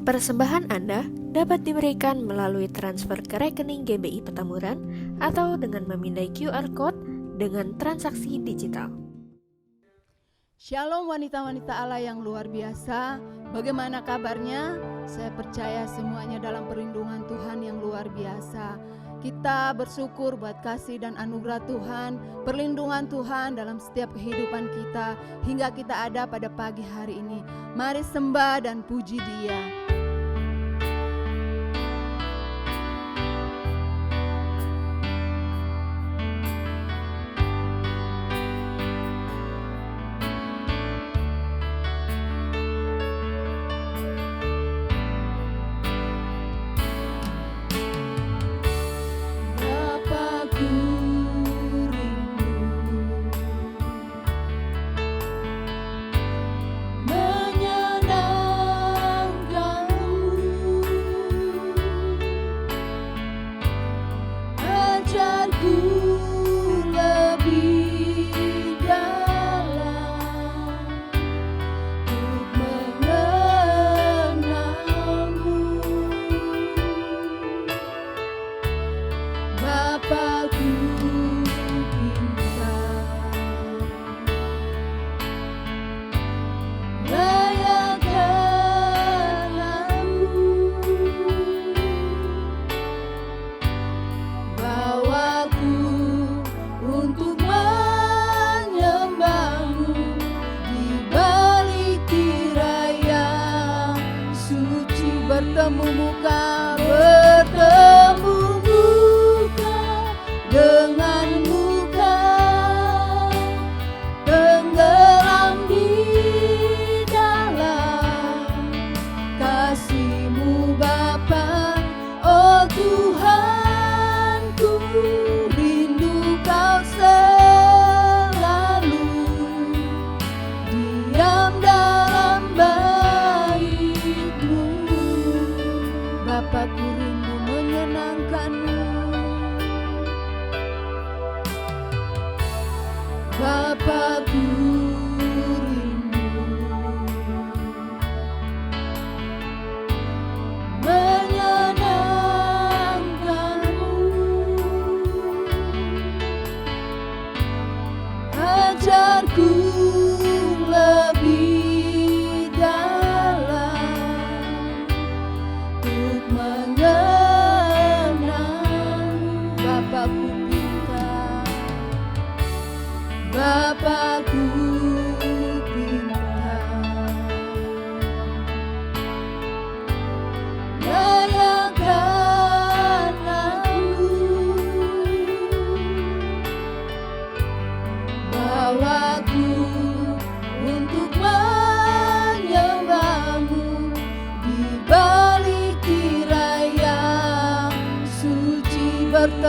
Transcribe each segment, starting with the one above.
Persembahan Anda dapat diberikan melalui transfer ke rekening GBI Petamburan atau dengan memindai QR Code dengan transaksi digital. Shalom wanita-wanita Allah yang luar biasa. Bagaimana kabarnya? Saya percaya semuanya dalam perlindungan Tuhan yang luar biasa. Kita bersyukur buat kasih dan anugerah Tuhan, perlindungan Tuhan dalam setiap kehidupan kita hingga kita ada pada pagi hari ini. Mari sembah dan puji Dia.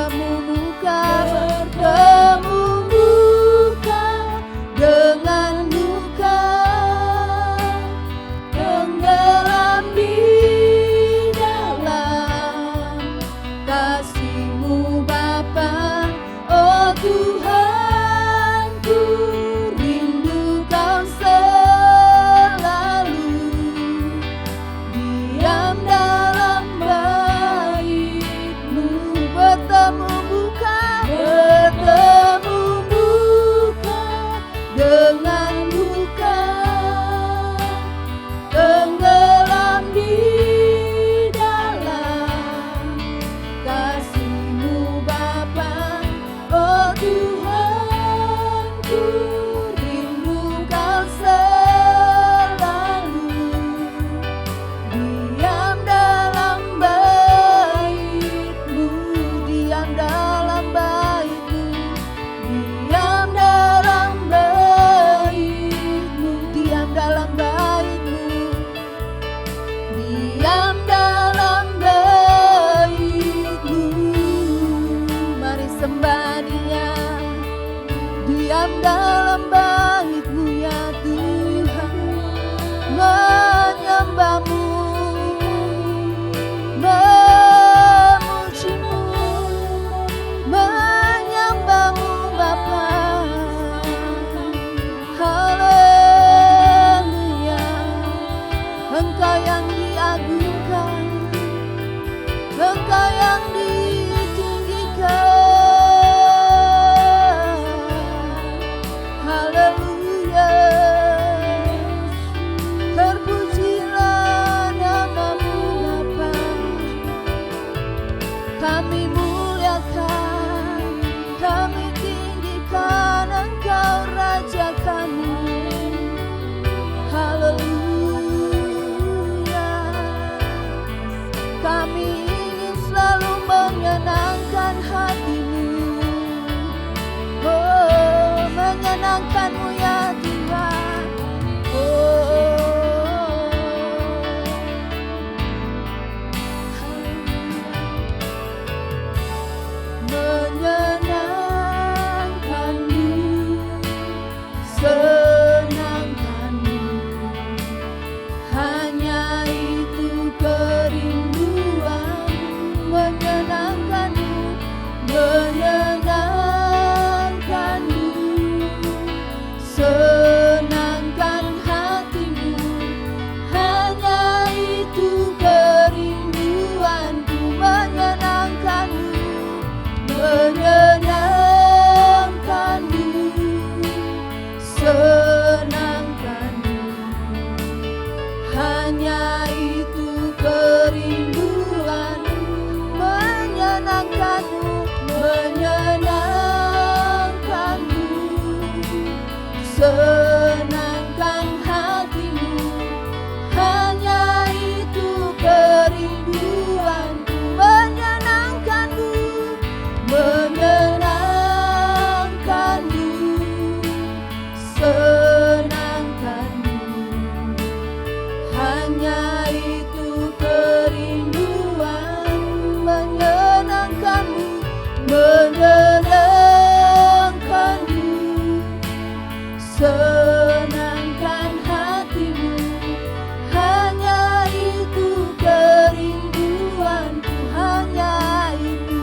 Dalam Haleluya. Terpujilah namamu Bapa, kami muliakan, kami tinggikan Engkau Raja kami. Haleluya. Kami ingin selalu menyenangkan hatimu, oh menyenangkanmu ya Tuhan. Menyenangkanmu, senangkanmu, hanya itu kerinduan. Menyenangkanmu, menyenangkanmu, senangkan hatimu, hanya itu kerinduanku. Menyenangkanmu, menyenangkanmu, senangkanmu, hanya itu kerinduanku. Menyenangkanmu, menyenangkanmu, senangkan hatimu, hanya itu kerinduanku. Menyenangkanmu, menyenangkanmu, senangkanmu, hanya itu kerinduan. Menyenangkanmu, menyenangkanmu, senangkan hatimu, hanya itu kerinduanku. Hanya itu,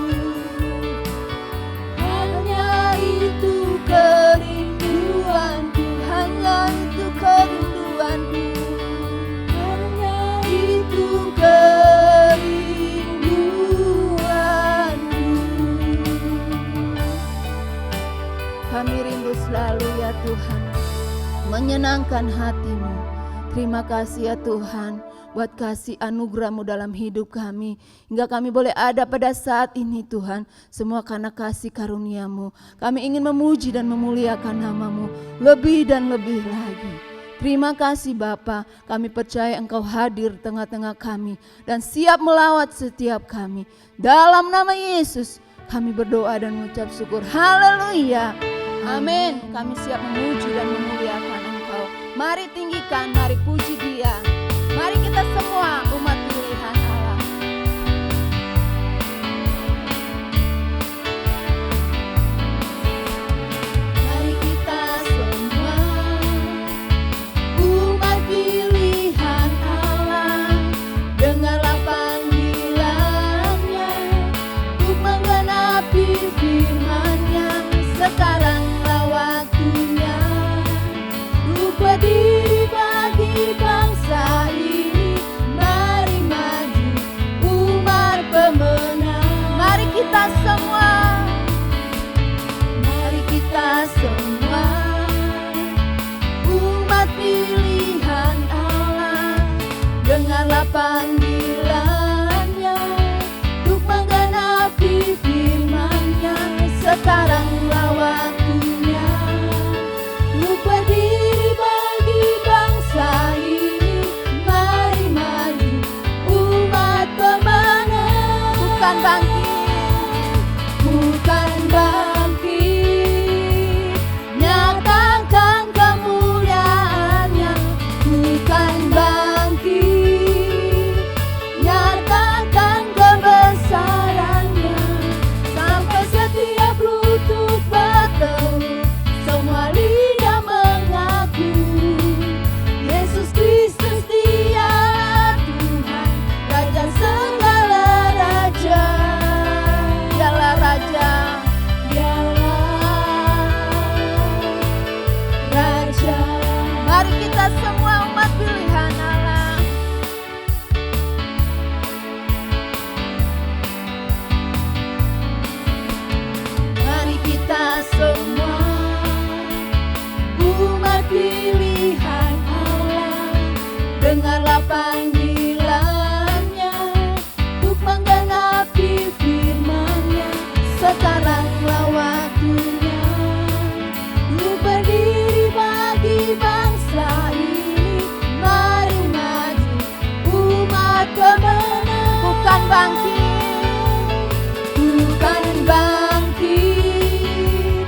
hanya itu kerinduanku, hanya itu kerinduanku, hanya itu kerinduanku. Kami rindu selalu ya Tuhan menyenangkan hatimu. Terima kasih ya Tuhan buat kasih anugerah-Mu dalam hidup kami, hingga kami boleh ada pada saat ini Tuhan. Semua karena kasih karunia-Mu. Kami ingin memuji dan memuliakan nama-Mu lebih dan lebih lagi. Terima kasih Bapa, kami percaya Engkau hadir tengah-tengah kami dan siap melawat setiap kami. Dalam nama Yesus kami berdoa dan mengucap syukur. Haleluya. Amin. Kami siap memuji dan memuliakan Engkau. Mari tinggikan, mari puji Dia. Mari kita semua umat pilihan Allah. Mari kita semua umat pilihan Allah, dengarlah panggilannya untuk menggenapi firman-Nya. Sekaranglah waktunya untuk berdiri bagi bangsa ini. Mari maju umat pemenang. Mari kita semua, mari kita semua umat pilihan Allah, dengarlah panggilannya untuk menggenapi firman-Nya. Sekaranglah waktunya untuk berdiri bagi bangsa ini. Mari maju umat pemenang. Bukan bangkit, bukan bangkit, nyatakan kemuliaan-Nya. Bukan bangkit, nyatakan kebesaran-Nya. Sampai setiap lutut bertelut, semua lidah mengaku Yesus Kristus Dia Tuhan, Raja segala raja. Dialah Raja, Dialah Raja. Mari kita semua umat pilihan Allah. Mari kita semua panggilannya untuk menggenapi firman-Nya. Sekaranglah waktunya untuk berdiri bagi bangsa ini. Mari maju umat kemenangan. Bukan bangkit, bukan bangkit,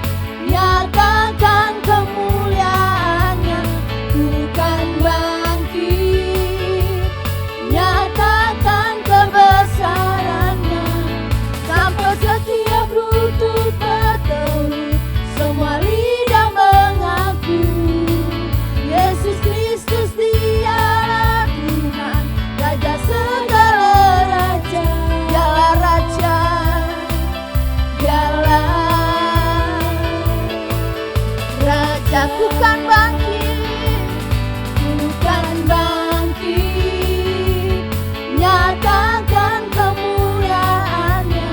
nyatakan kemuliaan-Nya. Bukan bangkit, nyatakan kebesaran-Nya. Sampai setiap lutut bertelut, semua lidah mengaku Yesus Kristus Dialah Tuhan, Raja segala raja. Dialah Raja, Dialah Raja. Bukan bangkit, bukan bangkit, nyatakan kemuliaan-Nya.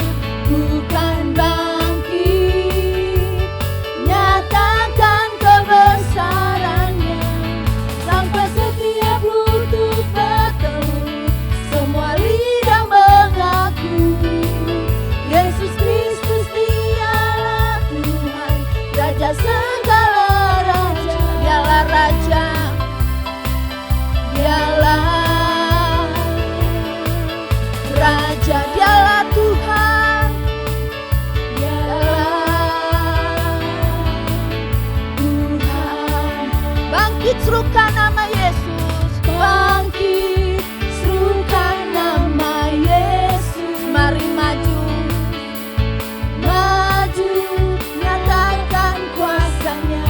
Bukan bangkit, nyatakan kebesaran-Nya. Sampai setiap lutut bertelut, semua lidah mengaku Yesus Kristus Dialah Tuhan, Raja segala raja. Dialah Raja, Dialah Raja. Dialah Tuhan, Dialah Tuhan. Bangkit serukan nama Yesus, bangkit serukan nama Yesus. Mari maju, maju, nyatakan kuasa-Nya.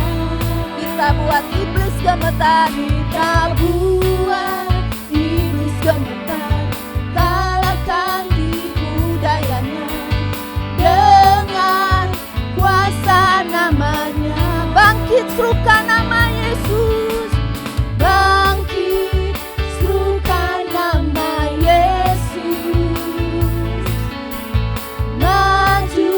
Kita buat iblis gemetar, kita buat iblis gemetar. Kalahkan tipu dayanya dengan kuasa namanya. Bangkit serukan nama Yesus, bangkit serukan nama Yesus. Maju,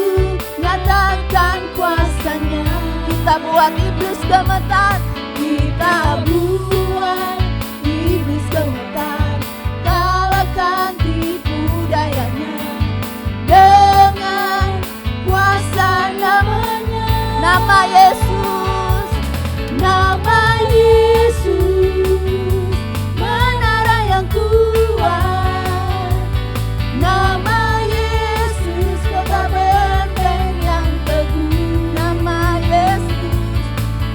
nyatakan kuasa-Nya. Kita buat iblis gemetar, kita buat iblis gemetar. Kalahkan tipu dayanya dengan kuasa namanya. Nama Yesus, nama Yesus, menara yang kuat. Nama Yesus, kota benteng yang teguh. Nama Yesus,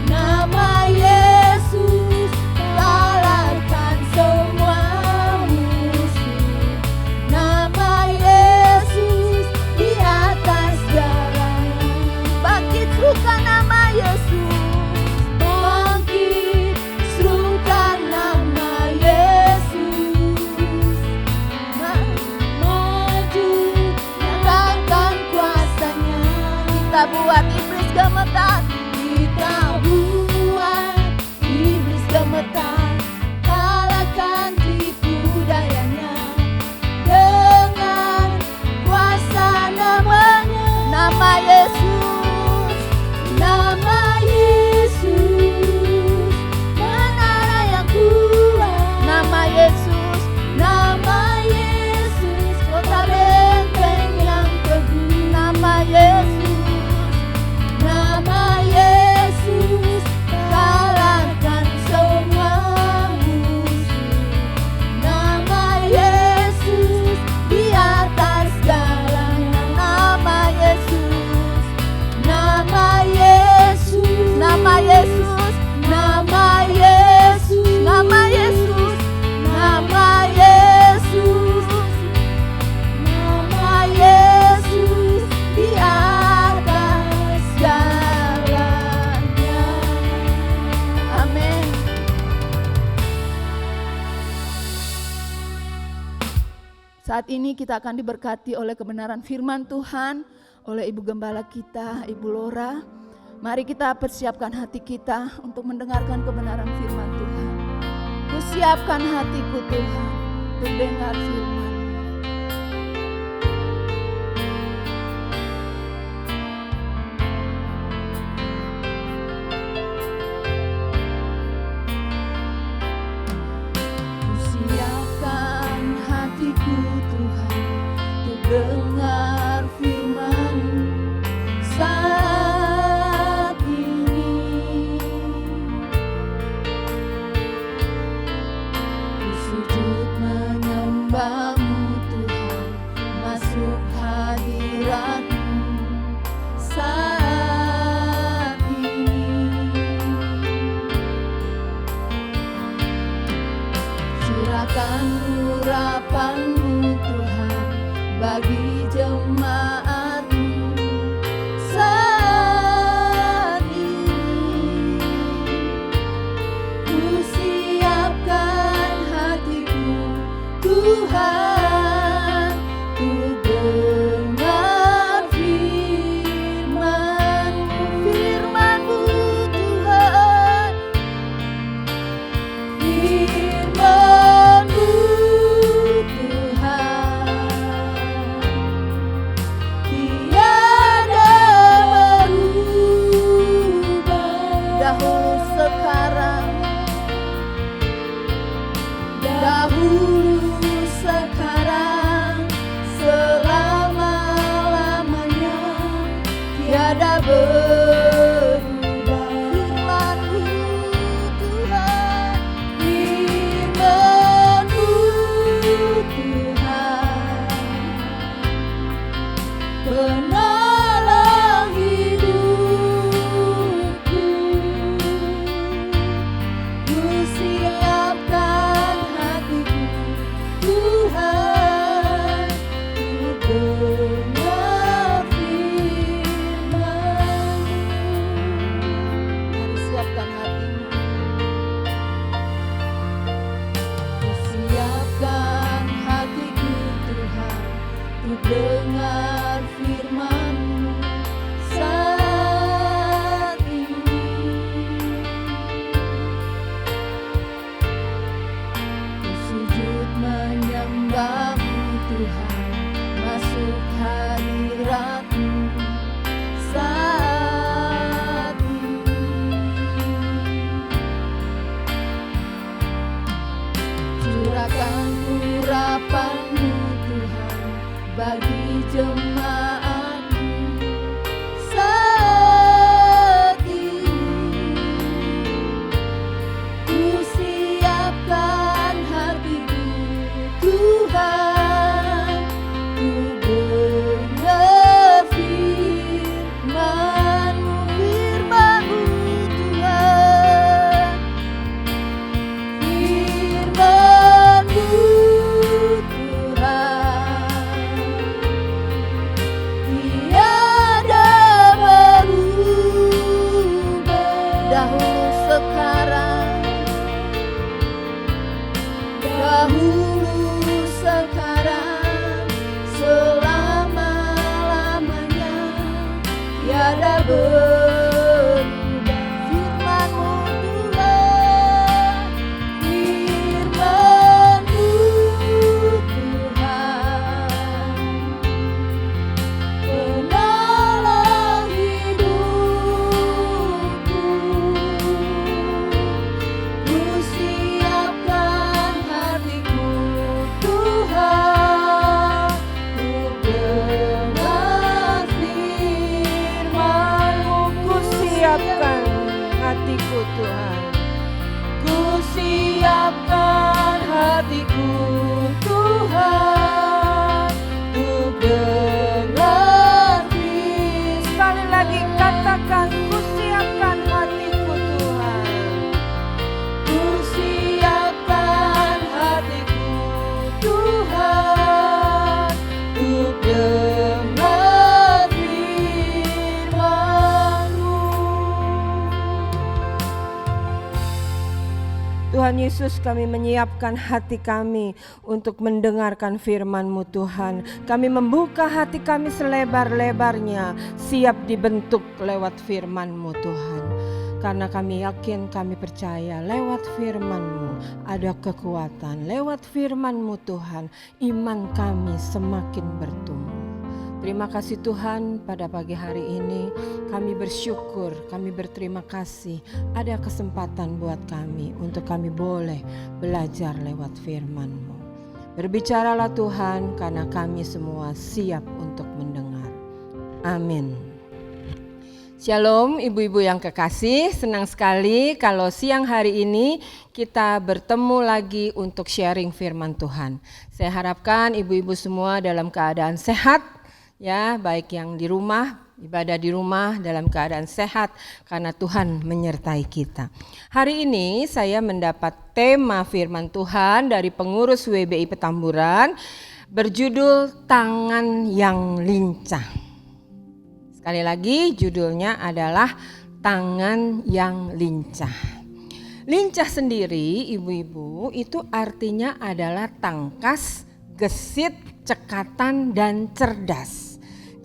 nama Yesus, kalahkan semua musuh. Nama Yesus di atas jalan. Bangkit serukan nama Yesus, bangkit serukan nama Yesus. Maju, nyatakan kuasa-Nya. Kita buat iblis gemetar, kita buat iblis gemetar. Kalahkan tipu dayanya dengan kuasa namanya. Nama Yesus, nama Yesus, menara yang kuat. Nama Yesus, nama Yesus, kota benteng yang teguh. Nama Yesus, nama Yesus, kalahkan semua musuh. Nama Yesus di atas galanya. Nama Yesus, nama Yesus, nama Yesus, nama Yesus, nama Yesus, nama Yesus, nama Yesus di atas segalanya. Amin. Saat ini kita akan diberkati oleh kebenaran firman Tuhan oleh Ibu Gembala kita, Ibu Lora. Mari kita persiapkan hati kita untuk mendengarkan kebenaran firman Tuhan. Kusiapkan hatiku Tuhan untuk dengar firman. Kusiapkan Curahkan urapan-Mu Tuhan bagi jemaat-Mu saat ini. Ku siapkan hatiku Tuhan, ku dengar firman-Mu, firman-Mu Tuhan, firman-Mu Tuhan, tiada berubah. Dahulu sekarang, dahulu sekarang, selama-lamanya tiada berubah. Firman-Mu Tuhan, firman-Mu Tuhan, penolong hidupku. Ku siapkan hatiku Tuhan, ku dengar firman-Mu. Mari siapkan hatimu. Ku siapkan hatiku Tuhan, ku dengar firman-Mu saat ini. Ku sujud menyembah-Mu Tuhan, masuk hadirat-Mu saat ini. Curahkan urapan-Mu Tuhan bagi jemaat-Mu saat ini. Ku siapkan hatiku Tuhan, ku dengar firman-Mu, firman-Mu Tuhan, firman-Mu Tuhan, tiada berubah. Dahulu sekarang, dahulu sekarang, selama-lamanya tiada berubah. Firman-Mu Tuhan, firman-Mu Tuhan, penolong hidupku. Ku siapkan hatiku Tuhan, ku dengar firman-Mu. Ku siapkan hatiku Tuhan, ku siapkan hatiku Tuhan, ku dengar firman-Mu. Sekali lagi katakan, ku siapkan hatiku Tuhan, ku siapkan hatiku Tuhan, ku dengar firman-Mu. Tuhan Yesus, kami menyiapkan hati kami untuk mendengarkan firman-Mu Tuhan. Kami membuka hati kami selebar-lebarnya, siap dibentuk lewat firman-Mu Tuhan. Karena kami yakin, kami percaya lewat firman-Mu ada kekuatan. Lewat firman-Mu Tuhan, iman kami semakin bertumbuh. Terima kasih Tuhan, pada pagi hari ini kami bersyukur, kami berterima kasih ada kesempatan buat kami untuk kami boleh belajar lewat firman-Mu. Berbicaralah Tuhan, karena kami semua siap untuk mendengar. Amin. Shalom ibu-ibu yang kekasih, senang sekali kalau siang hari ini kita bertemu lagi untuk sharing firman Tuhan. Saya harapkan ibu-ibu semua dalam keadaan sehat, ya, baik yang di rumah ibadah di rumah dalam keadaan sehat karena Tuhan menyertai kita. Hari ini saya mendapat tema firman Tuhan dari pengurus WBI Petamburan berjudul Tangan yang Lincah. Sekali lagi judulnya adalah Tangan yang Lincah. Lincah sendiri, ibu-ibu, itu artinya adalah tangkas, gesit, cekatan, dan cerdas.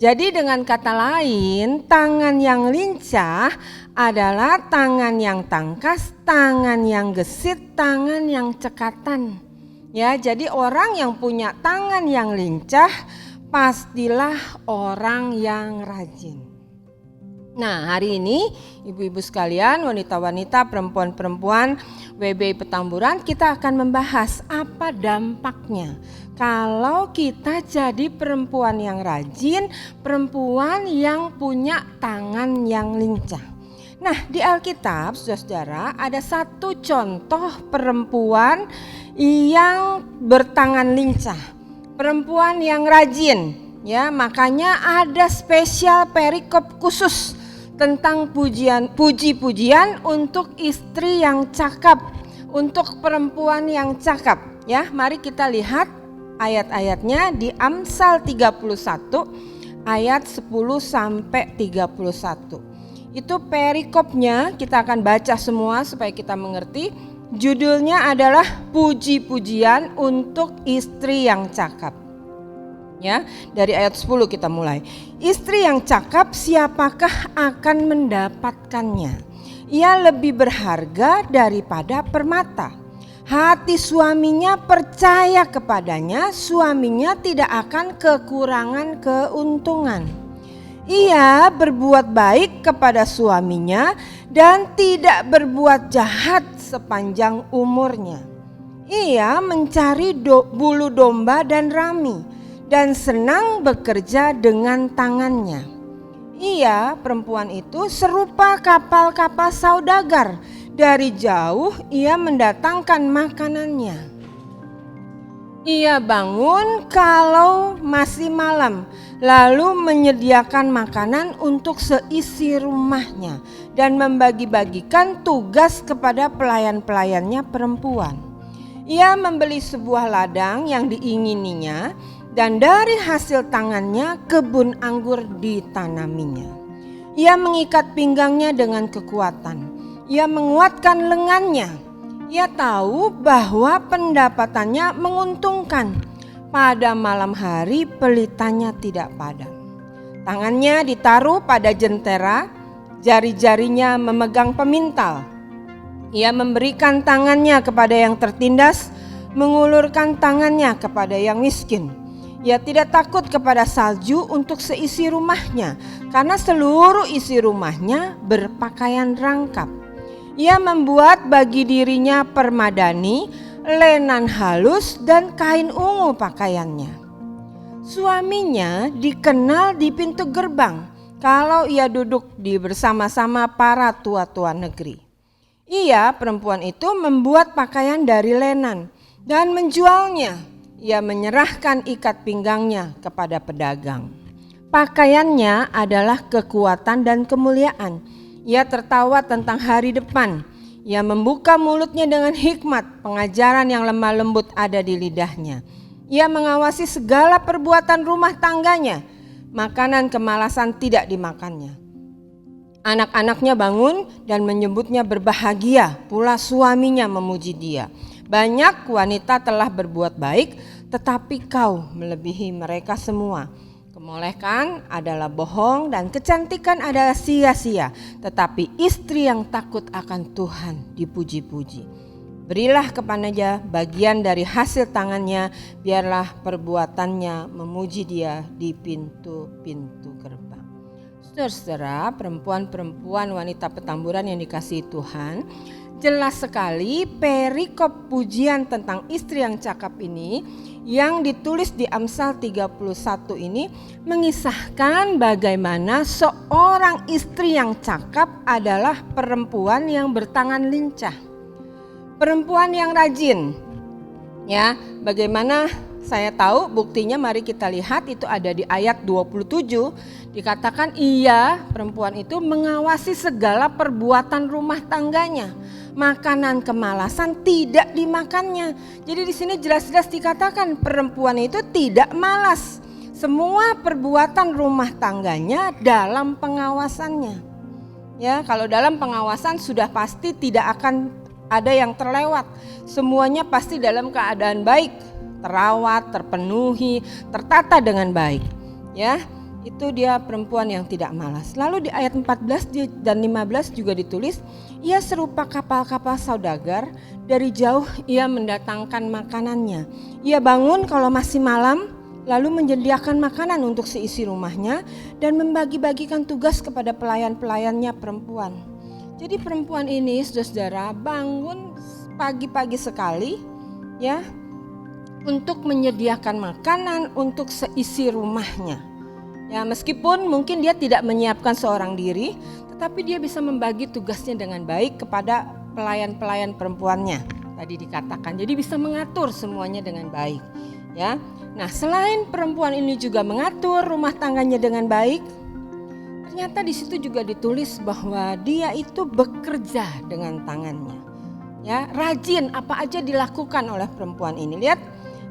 Jadi dengan kata lain, tangan yang lincah adalah tangan yang tangkas, tangan yang gesit, tangan yang cekatan. Ya, jadi orang yang punya tangan yang lincah pastilah orang yang rajin. Nah, hari ini ibu-ibu sekalian, wanita-wanita, perempuan-perempuan WBI Petamburan, kita akan membahas apa dampaknya kalau kita jadi perempuan yang rajin, perempuan yang punya tangan yang lincah. Nah, di Alkitab, saudara-saudara, ada satu contoh perempuan yang bertangan lincah, perempuan yang rajin. Ya, makanya ada spesial perikop khusus tentang puji-pujian untuk istri yang cakap, untuk perempuan yang cakap. Ya, mari kita lihat ayat-ayatnya di Amsal 31 ayat 10 sampai 31. Itu perikopnya, kita akan baca semua supaya kita mengerti. Judulnya adalah puji-pujian untuk istri yang cakap. Ya, dari ayat 10 kita mulai. Istri yang cakap siapakah akan mendapatkannya? Ia lebih berharga daripada permata. Hati suaminya percaya kepadanya, suaminya tidak akan kekurangan keuntungan. Ia berbuat baik kepada suaminya dan tidak berbuat jahat sepanjang umurnya. Ia mencari bulu domba dan rami dan senang bekerja dengan tangannya. Ia, perempuan itu, serupa kapal-kapal saudagar. Dari jauh ia mendatangkan makanannya. Ia bangun kalau masih malam, lalu menyediakan makanan untuk seisi rumahnya dan membagi-bagikan tugas kepada pelayan-pelayannya perempuan. Ia membeli sebuah ladang yang diingininya, dan dari hasil tangannya kebun anggur ditanaminya. Ia mengikat pinggangnya dengan kekuatan. Ia menguatkan lengannya. Ia tahu bahwa pendapatannya menguntungkan. Pada malam hari pelitanya tidak padam. Tangannya ditaruh pada jentera, jari-jarinya memegang pemintal. Ia memberikan tangannya kepada yang tertindas, mengulurkan tangannya kepada yang miskin. Ia tidak takut kepada salju untuk seisi rumahnya, karena seluruh isi rumahnya berpakaian rangkap. Ia membuat bagi dirinya permadani, lenan halus, dan kain ungu pakaiannya. Suaminya dikenal di pintu gerbang kalau ia duduk bersama-sama para tua-tua negeri. Ia, perempuan itu, membuat pakaian dari lenan dan menjualnya. Ia menyerahkan ikat pinggangnya kepada pedagang. Pakaiannya adalah kekuatan dan kemuliaan. Ia tertawa tentang hari depan. Ia membuka mulutnya dengan hikmat, pengajaran yang lemah lembut ada di lidahnya. Ia mengawasi segala perbuatan rumah tangganya. Makanan kemalasan tidak dimakannya. Anak-anaknya bangun dan menyebutnya berbahagia, pula suaminya memuji dia. Banyak wanita telah berbuat baik, tetapi kau melebihi mereka semua. Kemolekan adalah bohong dan kecantikan adalah sia-sia, tetapi istri yang takut akan Tuhan dipuji-puji. Berilah kepadanya bagian dari hasil tangannya, biarlah perbuatannya memuji dia di pintu-pintu gerbang. Saudara-saudara, perempuan-perempuan wanita Petamburan yang dikasihi Tuhan, jelas sekali perikop pujian tentang istri yang cakap ini yang ditulis di Amsal 31 ini mengisahkan bagaimana seorang istri yang cakap adalah perempuan yang bertangan lincah, perempuan yang rajin. Ya, bagaimana saya tahu buktinya, mari kita lihat itu ada di ayat 27. Dikatakan perempuan itu mengawasi segala perbuatan rumah tangganya. Makanan kemalasan tidak dimakannya. Jadi di sini jelas-jelas dikatakan perempuan itu tidak malas. Semua perbuatan rumah tangganya dalam pengawasannya. Ya, kalau dalam pengawasan sudah pasti tidak akan ada yang terlewat. Semuanya pasti dalam keadaan baik, terawat, terpenuhi, tertata dengan baik. Ya, itu dia perempuan yang tidak malas. Lalu di ayat 14 dan 15 juga ditulis, ia serupa kapal-kapal saudagar, dari jauh ia mendatangkan makanannya. Ia bangun kalau masih malam, lalu menyediakan makanan untuk seisi rumahnya dan membagi-bagikan tugas kepada pelayan-pelayannya perempuan. Jadi perempuan ini, saudara-saudara, bangun pagi-pagi sekali ya untuk menyediakan makanan untuk seisi rumahnya. Ya, meskipun mungkin dia tidak menyiapkan seorang diri, tetapi dia bisa membagi tugasnya dengan baik kepada pelayan-pelayan perempuannya. Tadi dikatakan, jadi bisa mengatur semuanya dengan baik. Ya, nah selain perempuan ini juga mengatur rumah tangganya dengan baik, ternyata di situ juga ditulis bahwa dia itu bekerja dengan tangannya. Ya, rajin apa aja dilakukan oleh perempuan ini. Lihat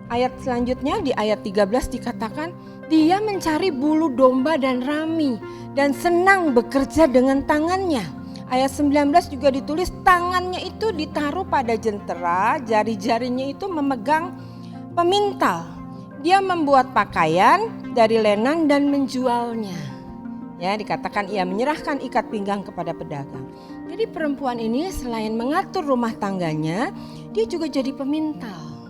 ayat selanjutnya di ayat 13 dikatakan dia mencari bulu domba dan rami dan senang bekerja dengan tangannya. Ayat 19 juga ditulis tangannya itu ditaruh pada jentera, jari-jarinya itu memegang pemintal. Dia membuat pakaian dari lenan dan menjualnya. Ya, dikatakan ia menyerahkan ikat pinggang kepada pedagang. Jadi perempuan ini selain mengatur rumah tangganya, dia juga jadi pemintal.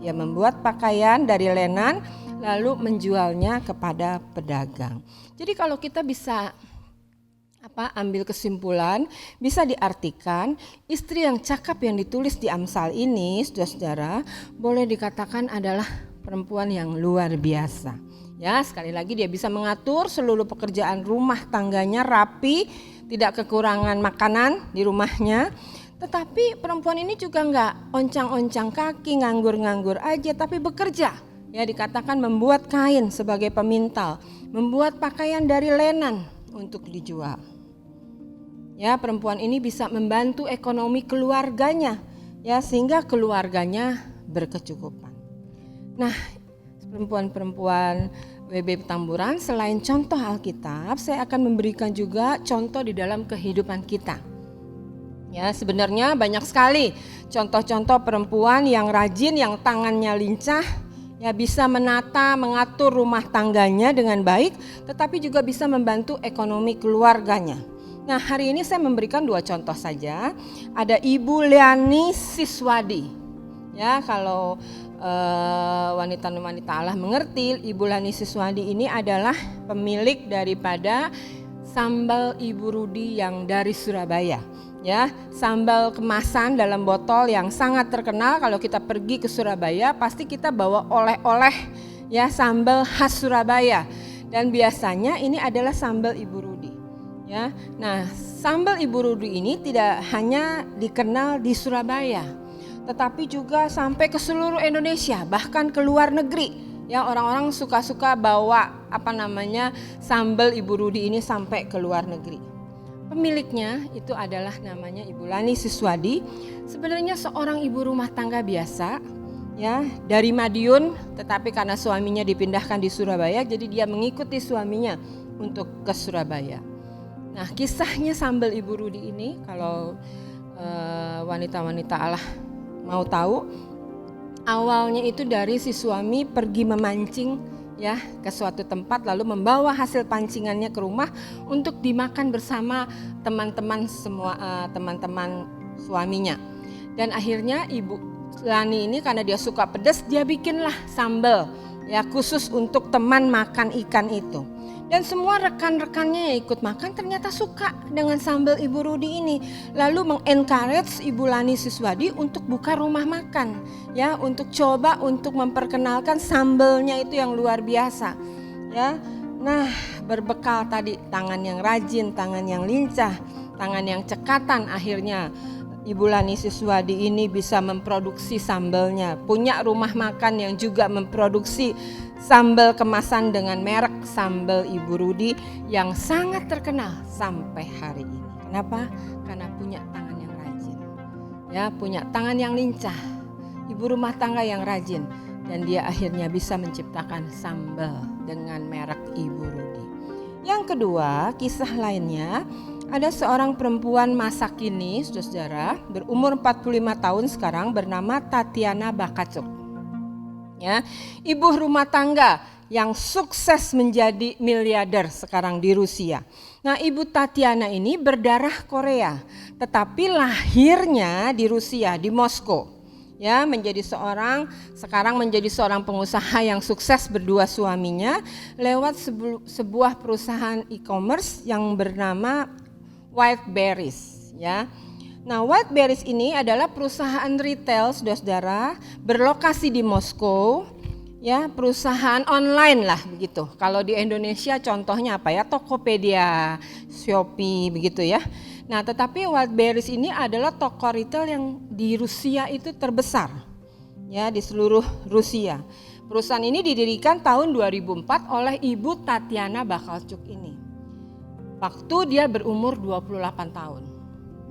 Dia membuat pakaian dari lenan lalu menjualnya kepada pedagang. Jadi kalau kita bisa ambil kesimpulan, bisa diartikan istri yang cakap yang ditulis di Amsal ini, saudara-saudara, boleh dikatakan adalah perempuan yang luar biasa. Ya, sekali lagi dia bisa mengatur seluruh pekerjaan rumah tangganya rapi, tidak kekurangan makanan di rumahnya. Tetapi perempuan ini juga enggak oncang-oncang kaki, nganggur-nganggur aja, tapi bekerja. Ya, dikatakan membuat kain sebagai pemintal, membuat pakaian dari lenan untuk dijual. Ya, perempuan ini bisa membantu ekonomi keluarganya, ya, sehingga keluarganya berkecukupan. Nah, perempuan-perempuan WB Petamburan, selain contoh Alkitab, saya akan memberikan juga contoh di dalam kehidupan kita. Ya, sebenarnya banyak sekali contoh-contoh perempuan yang rajin, yang tangannya lincah, ya, bisa menata, mengatur rumah tangganya dengan baik, tetapi juga bisa membantu ekonomi keluarganya. Nah, hari ini saya memberikan 2 contoh saja. Ada Ibu Leani Siswadi. Ya, kalau wanita-wanita Allah mengerti, Ibu Leani Siswadi ini adalah pemilik daripada sambal Ibu Rudi yang dari Surabaya. Ya, sambal kemasan dalam botol yang sangat terkenal. Kalau kita pergi ke Surabaya pasti kita bawa oleh-oleh, ya, sambal khas Surabaya. Dan biasanya ini adalah sambal Ibu Rudi. Ya, nah sambal Ibu Rudi ini tidak hanya dikenal di Surabaya, tetapi juga sampai ke seluruh Indonesia, bahkan ke luar negeri. Ya, orang-orang suka-suka bawa sambal Ibu Rudi ini sampai ke luar negeri. Pemiliknya itu adalah namanya Ibu Leani Siswadi. Sebenarnya seorang ibu rumah tangga biasa, ya, dari Madiun, tetapi karena suaminya dipindahkan di Surabaya, jadi dia mengikuti suaminya untuk ke Surabaya. Nah, kisahnya sambal Ibu Rudi ini, kalau wanita-wanita Allah mau tahu, awalnya itu dari si suami pergi memancing, ya, ke suatu tempat lalu membawa hasil pancingannya ke rumah untuk dimakan bersama teman-teman teman-teman suaminya. Dan akhirnya Ibu Leani ini karena dia suka pedas, dia bikinlah sambal, ya, khusus untuk teman makan ikan itu. Dan semua rekan-rekannya yang ikut makan ternyata suka dengan sambal Ibu Rudi ini. Lalu mengencourage Ibu Leani Siswadi untuk buka rumah makan, ya, untuk coba untuk memperkenalkan sambalnya itu yang luar biasa, ya. Nah, berbekal tadi tangan yang rajin, tangan yang lincah, tangan yang cekatan, akhirnya Ibu Lani Siswadi ini bisa memproduksi sambalnya, punya rumah makan yang juga memproduksi sambal kemasan dengan merek sambal Ibu Rudi yang sangat terkenal sampai hari ini. Kenapa? Karena punya tangan yang rajin, ya, punya tangan yang lincah, ibu rumah tangga yang rajin, dan dia akhirnya bisa menciptakan sambal dengan merek Ibu Rudi. Yang kedua, kisah lainnya, ada seorang perempuan masa kini, saudara, berumur 45 tahun sekarang, bernama Tatiana Bakacuk. Ya, ibu rumah tangga yang sukses menjadi miliarder sekarang di Rusia. Nah, Ibu Tatiana ini berdarah Korea, tetapi lahirnya di Rusia, di Moskow. Ya, sekarang menjadi seorang pengusaha yang sukses berdua suaminya lewat sebuah perusahaan e-commerce yang bernama Wildberries, ya. Nah, Wildberries ini adalah perusahaan retail, saudara-saudara, berlokasi di Moskow, ya, perusahaan online lah begitu. Kalau di Indonesia contohnya apa ya? Tokopedia, Shopee begitu ya. Nah, tetapi Wildberries ini adalah toko retail yang di Rusia itu terbesar, ya, di seluruh Rusia. Perusahaan ini didirikan tahun 2004 oleh Ibu Tatiana Bakacuk ini. Waktu dia berumur 28 tahun.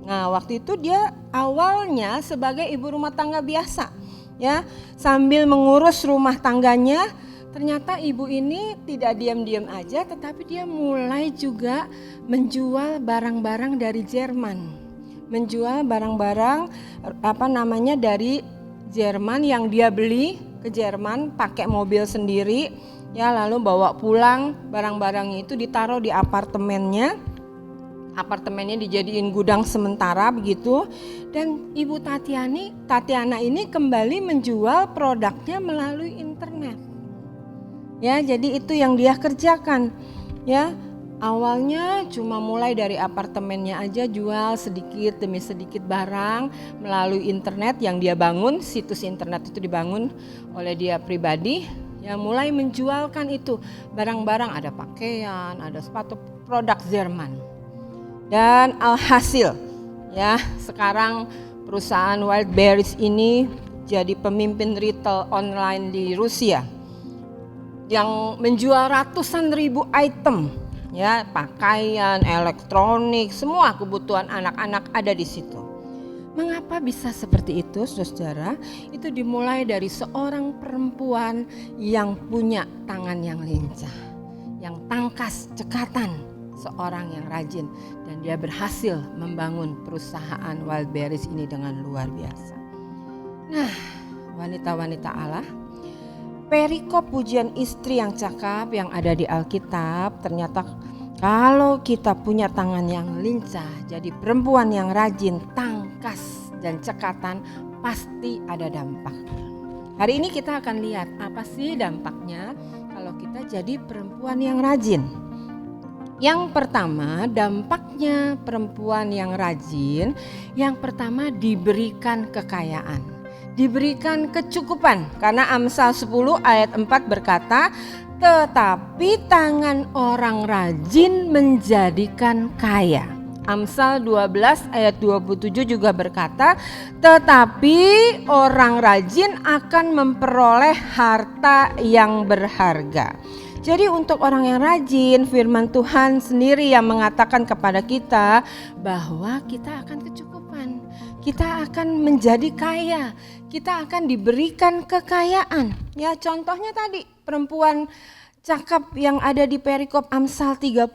Nah, waktu itu dia awalnya sebagai ibu rumah tangga biasa, ya, sambil mengurus rumah tangganya. Ternyata ibu ini tidak diam-diam aja, tetapi dia mulai juga menjual barang-barang dari Jerman. Menjual barang-barang dari Jerman yang dia beli ke Jerman pakai mobil sendiri, ya, lalu bawa pulang barang-barangnya itu ditaruh di apartemennya dijadiin gudang sementara begitu. Dan Ibu Tatiana ini kembali menjual produknya melalui internet. Ya, jadi itu yang dia kerjakan. Ya, awalnya cuma mulai dari apartemennya aja, jual sedikit demi sedikit barang melalui internet yang dia bangun. Situs internet itu dibangun oleh dia pribadi. Ya, mulai menjualkan itu barang-barang, ada pakaian, ada sepatu, produk Jerman. Dan alhasil, ya, sekarang perusahaan Wildberries ini jadi pemimpin retail online di Rusia yang menjual ratusan ribu item, ya, pakaian, elektronik, semua kebutuhan anak-anak ada di situ. Mengapa bisa seperti itu, saudara? Itu dimulai dari seorang perempuan yang punya tangan yang lincah, yang tangkas cekatan, seorang yang rajin, dan dia berhasil membangun perusahaan Wildberries ini dengan luar biasa. Nah, wanita-wanita Allah, perikop pujian istri yang cakap yang ada di Alkitab, ternyata kalau kita punya tangan yang lincah, jadi perempuan yang rajin, tangkas dan cekatan, pasti ada dampak. Hari ini kita akan lihat apa sih dampaknya kalau kita jadi perempuan yang rajin. Yang pertama, dampaknya perempuan yang rajin, yang pertama diberikan kekayaan, diberikan kecukupan. Karena Amsal 10 ayat 4 berkata, tetapi tangan orang rajin menjadikan kaya. Amsal 12 ayat 27 juga berkata, tetapi orang rajin akan memperoleh harta yang berharga. Jadi untuk orang yang rajin, firman Tuhan sendiri yang mengatakan kepada kita bahwa kita akan kecukupan, kita akan menjadi kaya, kita akan diberikan kekayaan. Ya, contohnya tadi perempuan cakap yang ada di perikop Amsal 31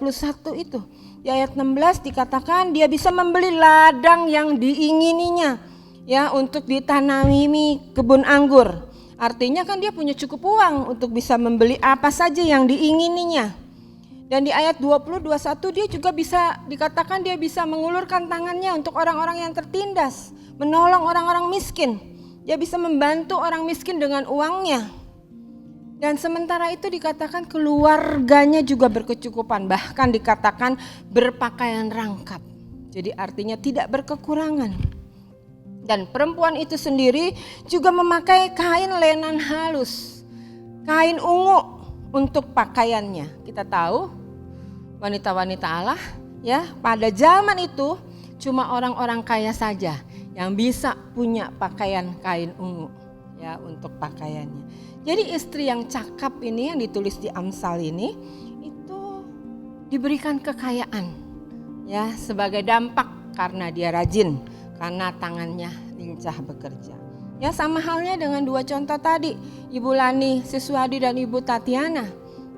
itu. Di ayat 16 dikatakan dia bisa membeli ladang yang diingininya, ya, untuk ditanami kebun anggur. Artinya kan dia punya cukup uang untuk bisa membeli apa saja yang diingininya. Dan di ayat 20-21 dia juga bisa dikatakan dia bisa mengulurkan tangannya untuk orang-orang yang tertindas, menolong orang-orang miskin. Dia bisa membantu orang miskin dengan uangnya. Dan sementara itu dikatakan keluarganya juga berkecukupan, bahkan dikatakan berpakaian rangkap. Jadi artinya tidak berkekurangan. Dan perempuan itu sendiri juga memakai kain lenan halus, kain ungu untuk pakaiannya. Kita tahu wanita-wanita Allah, ya, pada zaman itu cuma orang-orang kaya saja yang bisa punya pakaian kain ungu ya untuk pakaiannya. Jadi istri yang cakap ini yang ditulis di Amsal ini itu diberikan kekayaan ya sebagai dampak karena dia rajin, karena tangannya lincah bekerja. Ya sama halnya dengan dua contoh tadi, Ibu Lani Siswadi dan Ibu Tatiana.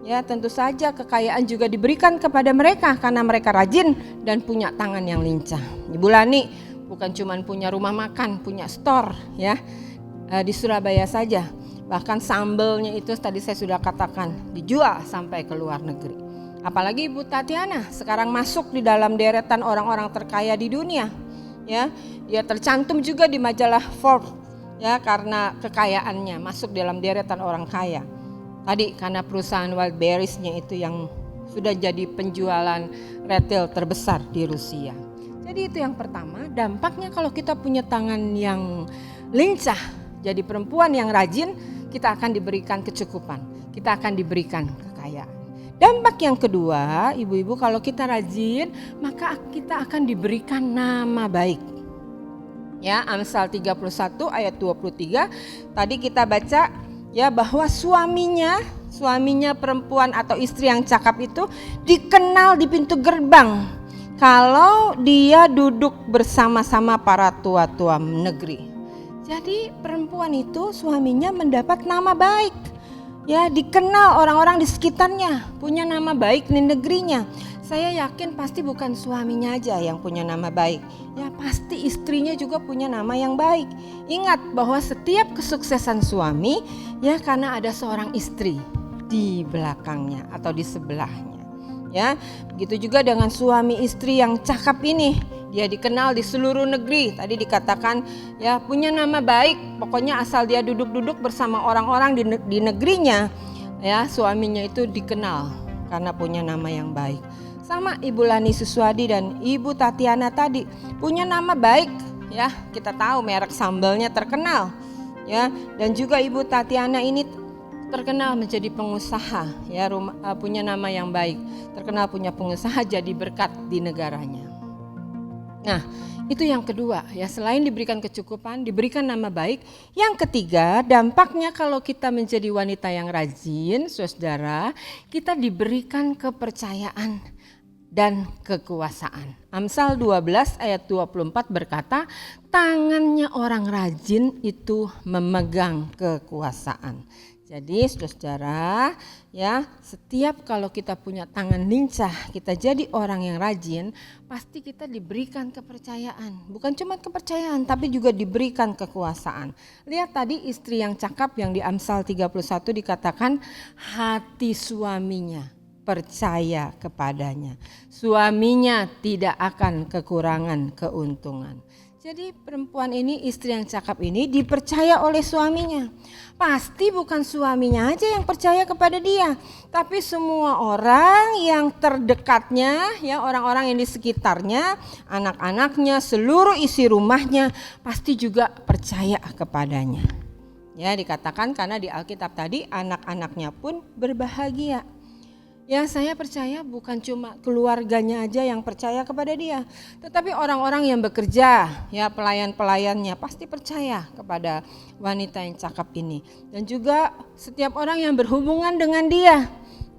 Ya tentu saja kekayaan juga diberikan kepada mereka karena mereka rajin dan punya tangan yang lincah. Ibu Lani bukan cuma punya rumah makan, punya store ya di Surabaya saja. Bahkan sambelnya itu tadi saya sudah katakan dijual sampai ke luar negeri. Apalagi Ibu Tatiana sekarang masuk di dalam deretan orang-orang terkaya di dunia. Ya, dia tercantum juga di majalah Forbes ya karena kekayaannya masuk dalam deretan orang kaya. Tadi karena perusahaan Wildberries-nya itu yang sudah jadi penjualan retail terbesar di Rusia. Jadi itu yang pertama, dampaknya kalau kita punya tangan yang lincah, jadi perempuan yang rajin, kita akan diberikan kecukupan, kita akan diberikan kekayaan. Dampak yang kedua, ibu-ibu, kalau kita rajin, maka kita akan diberikan nama baik. Ya, Amsal 31 ayat 23, tadi kita baca ya bahwa suaminya perempuan atau istri yang cakap itu dikenal di pintu gerbang kalau dia duduk bersama-sama para tua-tua negeri. Jadi perempuan itu suaminya mendapat nama baik. Ya, dikenal orang-orang di sekitarnya, punya nama baik di negerinya. Saya yakin pasti bukan suaminya aja yang punya nama baik. Ya, pasti istrinya juga punya nama yang baik. Ingat bahwa setiap kesuksesan suami ya karena ada seorang istri di belakangnya atau di sebelahnya. Ya, begitu juga dengan suami istri yang cakap ini. Dia dikenal di seluruh negeri. Tadi dikatakan ya punya nama baik. Pokoknya asal dia duduk-duduk bersama orang-orang di negerinya, ya suaminya itu dikenal karena punya nama yang baik. Sama Ibu Lani Siswadi dan Ibu Tatiana tadi punya nama baik. Ya, kita tahu merek sambalnya terkenal. Ya, dan juga Ibu Tatiana ini terkenal menjadi pengusaha. Ya, punya nama yang baik. Terkenal punya pengusaha, jadi berkat di negaranya. Nah, itu yang kedua ya, selain diberikan kecukupan, diberikan nama baik. Yang ketiga, dampaknya kalau kita menjadi wanita yang rajin, saudara, kita diberikan kepercayaan dan kekuasaan. Amsal 12 ayat 24 berkata, tangannya orang rajin itu memegang kekuasaan. Jadi saudara ya, setiap kalau kita punya tangan lincah, kita jadi orang yang rajin, pasti kita diberikan kepercayaan. Bukan cuma kepercayaan, tapi juga diberikan kekuasaan. Lihat tadi istri yang cakap yang di Amsal 31 dikatakan hati suaminya percaya kepadanya. Suaminya tidak akan kekurangan keuntungan. Jadi perempuan ini, istri yang cakap ini dipercaya oleh suaminya. Pasti bukan suaminya aja yang percaya kepada dia, tapi semua orang yang terdekatnya, ya orang-orang yang di sekitarnya, anak-anaknya, seluruh isi rumahnya pasti juga percaya kepadanya. Ya, dikatakan karena di Alkitab tadi anak-anaknya pun berbahagia. Ya, saya percaya bukan cuma keluarganya aja yang percaya kepada dia, tetapi orang-orang yang bekerja, ya pelayan-pelayannya pasti percaya kepada wanita yang cakap ini. Dan juga setiap orang yang berhubungan dengan dia.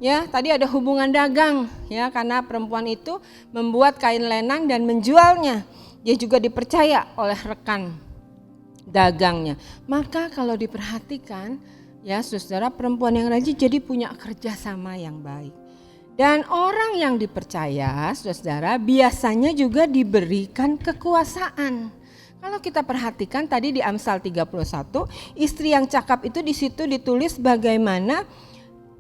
Ya, tadi ada hubungan dagang, ya karena perempuan itu membuat kain lenang dan menjualnya. Dia juga dipercaya oleh rekan dagangnya. Maka kalau diperhatikan, ya saudara, perempuan yang rajin jadi punya kerjasama yang baik. Dan orang yang dipercaya, saudara, biasanya juga diberikan kekuasaan. Kalau kita perhatikan tadi di Amsal 31, istri yang cakap itu di situ ditulis bagaimana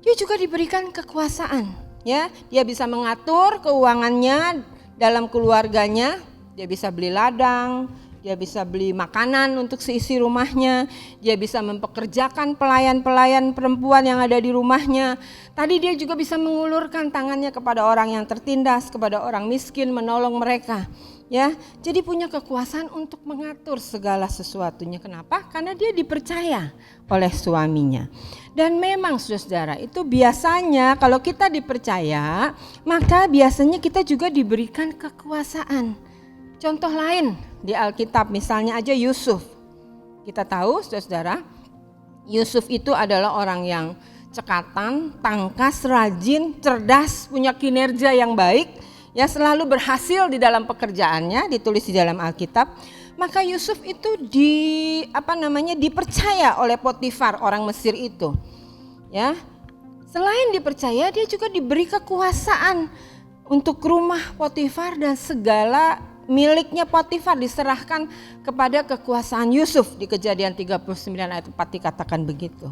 dia juga diberikan kekuasaan. Ya, dia bisa mengatur keuangannya dalam keluarganya, dia bisa beli ladang, dia bisa beli makanan untuk seisi rumahnya, dia bisa mempekerjakan pelayan-pelayan perempuan yang ada di rumahnya. Tadi dia juga bisa mengulurkan tangannya kepada orang yang tertindas, kepada orang miskin, menolong mereka. Ya, jadi punya kekuasaan untuk mengatur segala sesuatunya. Kenapa? Karena dia dipercaya oleh suaminya. Dan memang saudara, itu biasanya kalau kita dipercaya, maka biasanya kita juga diberikan kekuasaan. Contoh lain di Alkitab, misalnya aja Yusuf. Kita tahu saudara, Yusuf itu adalah orang yang cekatan, tangkas, rajin, cerdas, punya kinerja yang baik, ya selalu berhasil di dalam pekerjaannya, ditulis di dalam Alkitab. Maka Yusuf itu dipercaya oleh Potifar, orang Mesir itu. Ya. Selain dipercaya, dia juga diberi kekuasaan untuk rumah Potifar, dan segala miliknya Potifar diserahkan kepada kekuasaan Yusuf. Di Kejadian 39 ayat 4 dikatakan begitu.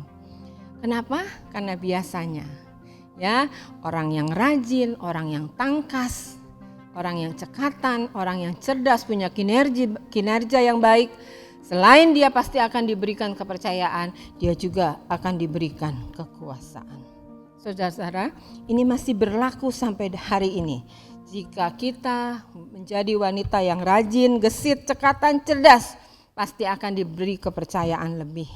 Kenapa? Karena biasanya ya orang yang rajin, orang yang tangkas, orang yang cekatan, orang yang cerdas, punya kinerja yang baik, selain dia pasti akan diberikan kepercayaan, dia juga akan diberikan kekuasaan. Saudara-saudara, ini masih berlaku sampai hari ini. Jika kita menjadi wanita yang rajin, gesit, cekatan, cerdas, pasti akan diberi kepercayaan lebih.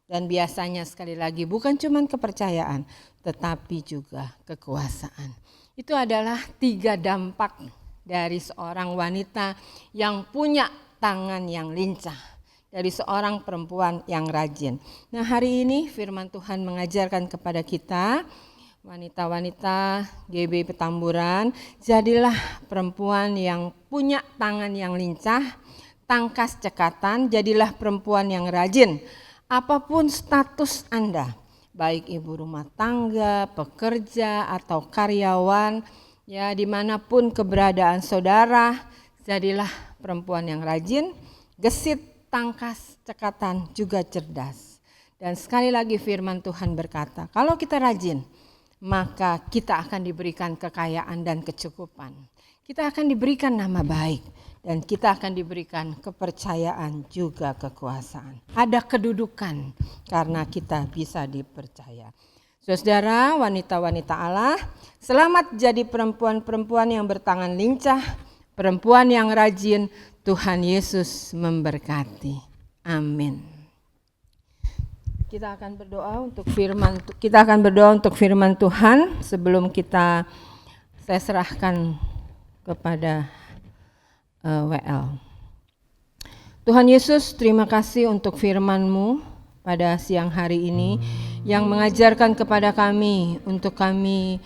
Dan biasanya sekali lagi bukan cuma kepercayaan, tetapi juga kekuasaan. Itu adalah 3 dampak dari seorang wanita yang punya tangan yang lincah, dari seorang perempuan yang rajin. Nah, hari ini firman Tuhan mengajarkan kepada kita, wanita-wanita GB Petamburan, jadilah perempuan yang punya tangan yang lincah, tangkas cekatan, jadilah perempuan yang rajin. Apapun status Anda, baik ibu rumah tangga, pekerja, atau karyawan, ya dimanapun keberadaan saudara, jadilah perempuan yang rajin, gesit, tangkas, cekatan, juga cerdas. Dan sekali lagi firman Tuhan berkata, kalau kita rajin, maka kita akan diberikan kekayaan dan kecukupan. Kita akan diberikan nama baik, dan kita akan diberikan kepercayaan juga kekuasaan. Ada kedudukan karena kita bisa dipercaya. Saudara, wanita-wanita Allah, selamat jadi perempuan-perempuan yang bertangan lincah, perempuan yang rajin. Tuhan Yesus memberkati. Amin. Kita akan berdoa untuk firman Tuhan sebelum saya serahkan kepada WL. Tuhan Yesus, terima kasih untuk firman-Mu pada siang hari ini yang mengajarkan kepada kami untuk kami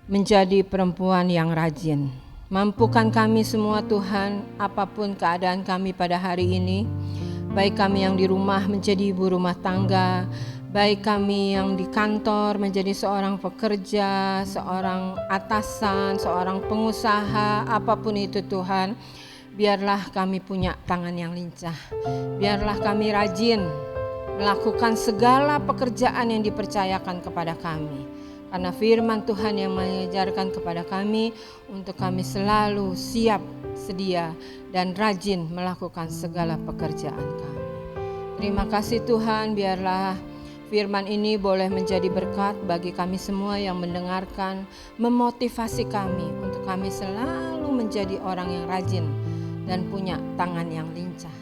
menjadi perempuan yang rajin. Mampukan kami semua Tuhan, apapun keadaan kami pada hari ini, baik kami yang di rumah menjadi ibu rumah tangga, baik kami yang di kantor menjadi seorang pekerja, seorang atasan, seorang pengusaha, apapun itu Tuhan, biarlah kami punya tangan yang lincah, biarlah kami rajin melakukan segala pekerjaan yang dipercayakan kepada kami. Karena firman Tuhan yang mengajarkan kepada kami untuk kami selalu siap, sedia, dan rajin melakukan segala pekerjaan kami. Terima kasih Tuhan, biarlah firman ini boleh menjadi berkat bagi kami semua yang mendengarkan, memotivasi kami untuk kami selalu menjadi orang yang rajin dan punya tangan yang lincah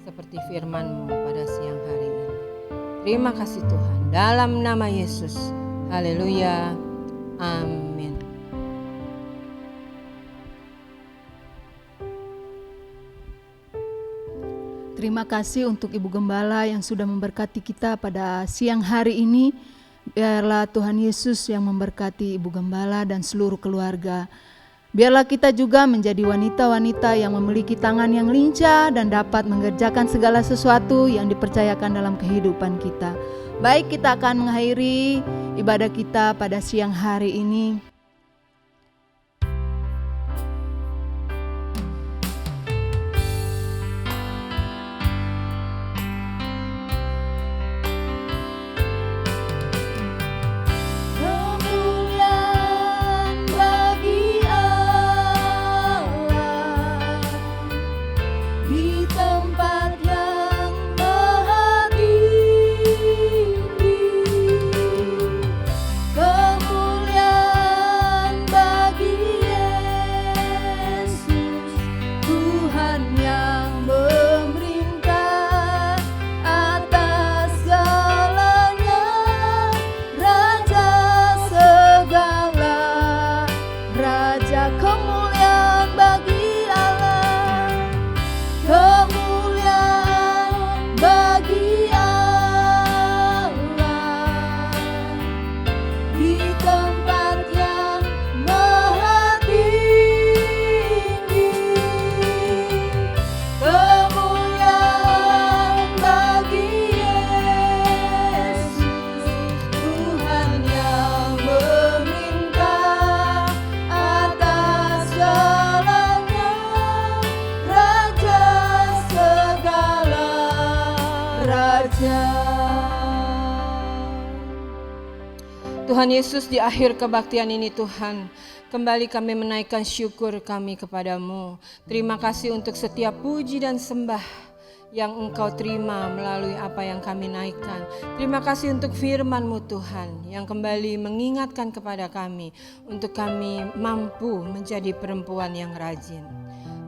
seperti firman-Mu pada siang hari ini. Terima kasih Tuhan, dalam nama Yesus. Haleluya. Amin. Terima kasih untuk Ibu Gembala yang sudah memberkati kita pada siang hari ini. Biarlah Tuhan Yesus yang memberkati Ibu Gembala dan seluruh keluarga. Biarlah kita juga menjadi wanita-wanita yang memiliki tangan yang lincah dan dapat mengerjakan segala sesuatu yang dipercayakan dalam kehidupan kita. Baik, kita akan mengakhiri ibadah kita pada siang hari ini. Kemuliaan Raja. Tuhan Yesus, di akhir kebaktian ini Tuhan, kembali kami menaikkan syukur kami kepadamu. Terima kasih untuk setiap puji dan sembah yang Engkau terima melalui apa yang kami naikkan. Terima kasih untuk firman-Mu Tuhan yang kembali mengingatkan kepada kami untuk kami mampu menjadi perempuan yang rajin.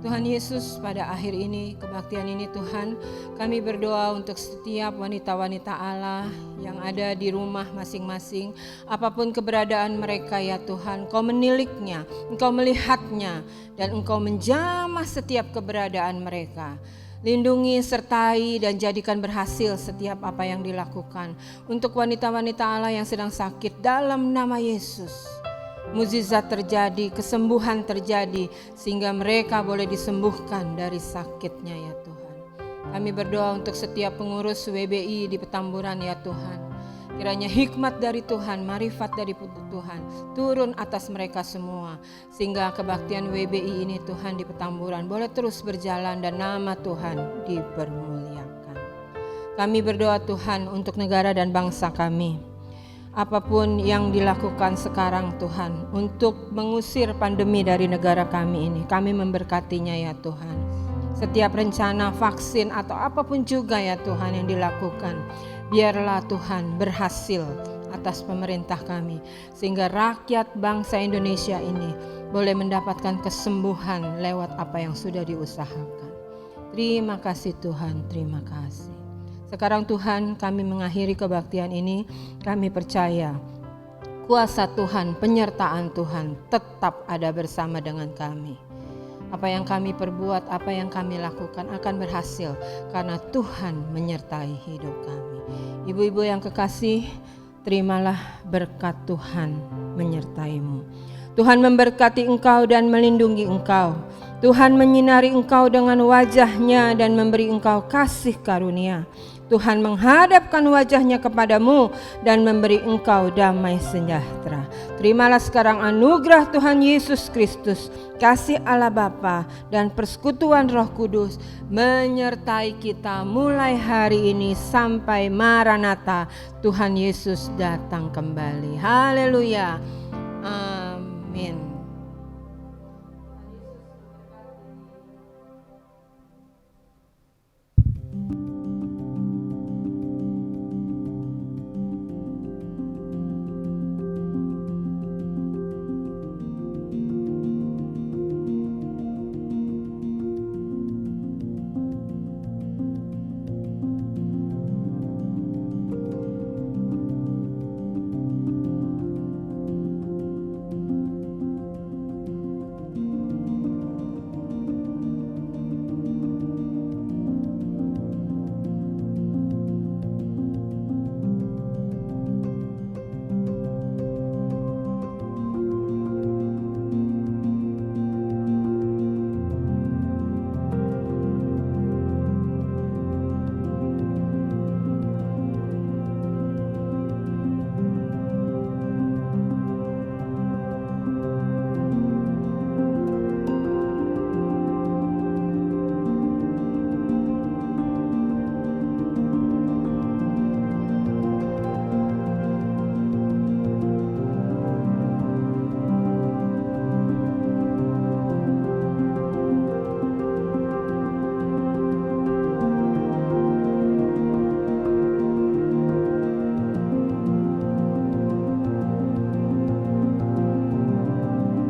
Tuhan Yesus, pada akhir ini, kebaktian ini Tuhan, kami berdoa untuk setiap wanita-wanita Allah yang ada di rumah masing-masing, apapun keberadaan mereka ya Tuhan, Engkau meniliknya, Engkau melihatnya, dan Engkau menjamah setiap keberadaan mereka. Lindungi, sertai, dan jadikan berhasil setiap apa yang dilakukan. Untuk wanita-wanita Allah yang sedang sakit, dalam nama Yesus, mukjizat terjadi, kesembuhan terjadi, sehingga mereka boleh disembuhkan dari sakitnya ya Tuhan. Kami berdoa untuk setiap pengurus WBI di Petamburan ya Tuhan. Kiranya hikmat dari Tuhan, marifat dari Tuhan turun atas mereka semua, sehingga kebaktian WBI ini Tuhan di Petamburan boleh terus berjalan dan nama Tuhan dipermuliakan. Kami berdoa Tuhan untuk negara dan bangsa kami. Apapun yang dilakukan sekarang Tuhan untuk mengusir pandemi dari negara kami ini, kami memberkatinya ya Tuhan. Setiap rencana vaksin atau apapun juga ya Tuhan yang dilakukan, biarlah Tuhan berhasil atas pemerintah kami, sehingga rakyat bangsa Indonesia ini boleh mendapatkan kesembuhan lewat apa yang sudah diusahakan. Terima kasih Tuhan, terima kasih. Sekarang Tuhan, kami mengakhiri kebaktian ini, kami percaya kuasa Tuhan, penyertaan Tuhan tetap ada bersama dengan kami. Apa yang kami perbuat, apa yang kami lakukan akan berhasil karena Tuhan menyertai hidup kami. Ibu-ibu yang kekasih, terimalah berkat Tuhan menyertaimu. Tuhan memberkati engkau dan melindungi engkau. Tuhan menyinari engkau dengan wajah-Nya dan memberi engkau kasih karunia. Tuhan menghadapkan wajah-Nya kepadamu dan memberi engkau damai sejahtera. Terimalah sekarang anugerah Tuhan Yesus Kristus, kasih Allah Bapa dan persekutuan Roh Kudus menyertai kita mulai hari ini sampai Maranatha, Tuhan Yesus datang kembali. Haleluya.